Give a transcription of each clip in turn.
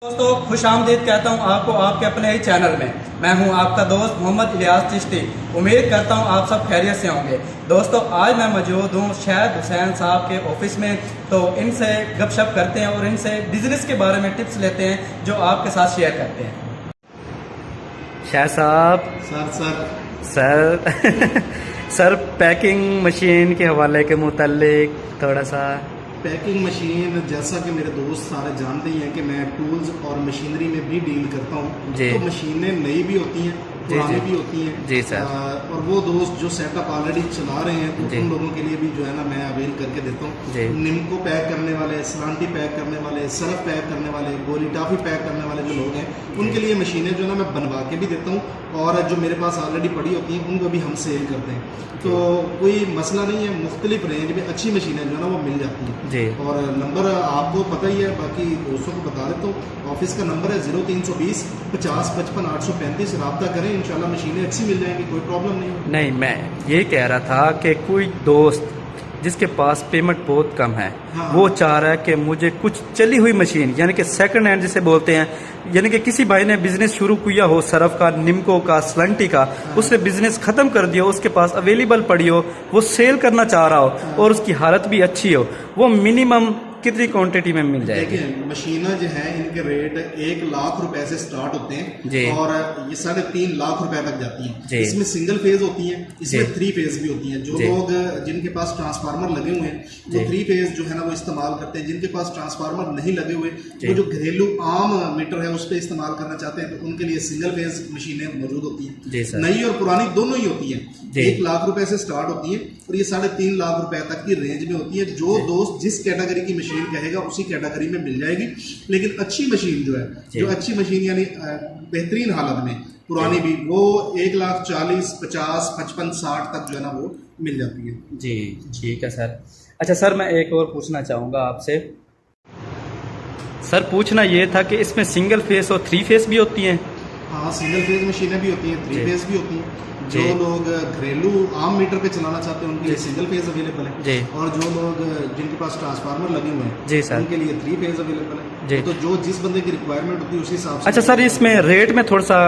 दोस्तों खुश आमदीद कहता हूँ आपको आपके अपने ही चैनल में। मैं हूँ आपका दोस्त मोहम्मद इलियास चिश्ती। उम्मीद करता हूँ आप सब खैरियत से होंगे। दोस्तों आज मैं मौजूद हूँ शाहिद हुसैन साहब के ऑफिस में, तो इनसे गपशप करते हैं और इनसे बिजनेस के बारे में टिप्स लेते हैं जो आपके साथ शेयर करते हैं। शाहिद साहब सर सर पैकिंग मशीन के हवाले के मुतालिक थोड़ा सा। पैकिंग मशीन, जैसा कि मेरे दोस्त सारे जानते ही हैं कि मैं टूल्स और मशीनरी में भी डील करता हूँ, तो मशीनें नई भी होती हैं, पुरानी भी होती हैं जी सर। और वो दोस्त जो सेटअप ऑलरेडी चला रहे हैं तो उन लोगों के लिए भी जो है ना मैं अवेल करके देता हूँ। निम्को पैक करने वाले, सलांटी पैक करने वाले, सरफ पैक करने वाले, गोली टाफी पैक करने वाले जो लोग हैं उनके लिए मशीनें जो है ना मैं बनवा के भी देता हूँ, और जो मेरे पास ऑलरेडी पड़ी होती हैं उनको भी हम सेल करते हैं। तो कोई मसला नहीं है, मुख्तलिफ रेंज में अच्छी मशीनें जो है ना वो मिल जाती हैं। और नंबर आपको पता ही है, बाकी दोस्तों को बता देता हूँ। ऑफिस का नंबर है 0320 50 55 835। रब्ता करें, इंशाल्लाह मशीनें अच्छी मिल जाएंगी, कोई प्रॉब्लम नहीं। मैं ये कह रहा था कि कोई दोस्त जिसके पास पेमेंट बहुत कम है, वो चाह रहा है कि मुझे कुछ चली हुई मशीन यानी कि सेकंड हैंड जिसे बोलते हैं, यानी कि किसी भाई ने बिजनेस शुरू किया हो सरफ का, निम्को का, सलंटी का, उसने बिजनेस खत्म कर दिया, उसके पास अवेलेबल पड़ी हो, वो सेल करना चाह रहा हो और उसकी हालत भी अच्छी हो, वो मिनिमम कितनी क्वांटिटी में मिल जाएगी? देखिए मशीनें जो हैं इनके रेट 1 लाख रुपए से स्टार्ट होते हैं और ये 3.5 लाख रुपए तक जाती हैं। इसमें सिंगल फेज होती हैं, इसमें 3 फेज भी होती हैं। जो लोग जिनके पास ट्रांसफार्मर लगे हुए हैं वो 3 फेज जो है ना वो इस्तेमाल करते हैं। जिनके पास ट्रांसफार्मर नहीं लगे हुए, वो जो घरेलू आम मीटर है उस पर इस्तेमाल करना चाहते हैं, तो उनके लिए सिंगल फेज मशीनें मौजूद होती हैं। नई और पुरानी दोनों ही होती हैं। 1 लाख रुपए से स्टार्ट होती है और ये 3.5 लाख रुपए तक की रेंज में होती है। जो दोस्त जिस कैटेगरी की मशीन कहेगा उसी कैटेगरी में मिल जाएगी। लेकिन अच्छी मशीन जो है, जो अच्छी मशीन यानी बेहतरीन हालत में, पुरानी भी, वो 1,40,50, 50, 55, 60 तक जो है ना वो मिल जाती है। जी ठीक है सर। अच्छा सर, मैं एक और पूछना चाहूँगा आपसे। सर पूछना ये था कि इसमें सिंगल फेस और 3 फेस भी होती हैं? हाँ, सिंगल फेज मशीनें भी होती हैं, 3 फेज भी होती हैं। जो लोग घरेलू आम मीटर पे चलाना चाहते हैं उनके लिए सिंगल फेज अवेलेबल है, और जो लोग जिनके पास ट्रांसफार्मर लगे हुए हैं उनके लिए 3 फेज अवेलेबल है। तो जो जिस बंदे की रिक्वायरमेंट होती है उसी हिसाब से। अच्छा सर, इसमें रेट में थोड़ा सा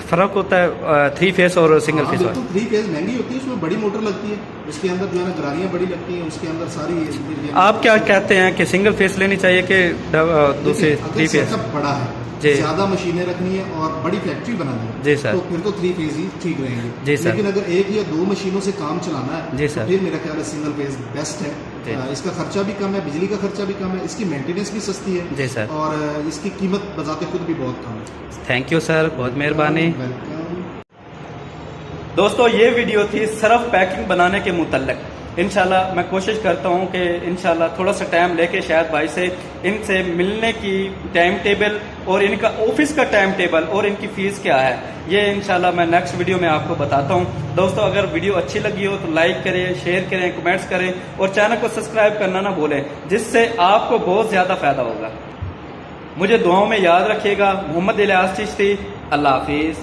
फर्क होता है 3 फेज और सिंगल फेज? बिल्कुल, 3 फेज महंगी होती है, उसमें बड़ी मोटर लगती है, उसके अंदर जो है ना गरारियाँ बड़ी लगती हैं, उसके अंदर सारी। आप क्या कहते हैं कि सिंगल फेज लेनी चाहिए कि दूसरे 3 फेज? बड़ा है, ज्यादा मशीनें रखनी है और बड़ी फैक्ट्री बनानी है जी सर, तो फिर तो 3 फेज ही ठीक रहेंगे जी सर। लेकिन अगर 1 या 2 मशीनों से काम चलाना है जी सर, तो फिर मेरा ख्याल है सिंगल फेज बेस्ट है। इसका खर्चा भी कम है, बिजली का खर्चा भी कम है, इसकी मेंटेनेंस भी सस्ती है जी सर, और इसकी कीमत बजाते खुद भी बहुत कम है। थैंक यू सर, बहुत मेहरबानी। दोस्तों ये वीडियो थी सरफ पैकिंग बनाने के मुतल्लिक। इंशाल्लाह मैं कोशिश करता हूं कि इंशाल्लाह थोड़ा सा टाइम लेके शायद भाई से इनसे मिलने की टाइम टेबल और इनका ऑफिस का टाइम टेबल और इनकी फीस क्या है, ये इंशाल्लाह मैं नेक्स्ट वीडियो में आपको बताता हूं। दोस्तों अगर वीडियो अच्छी लगी हो तो लाइक करें, शेयर करें, कमेंट्स करें और चैनल को सब्सक्राइब करना ना भूलें, जिससे आपको बहुत ज़्यादा फायदा होगा। मुझे दुआओं में याद रखिएगा। मोहम्मद इलियास चिश्ती। अल्लाह हाफिज़।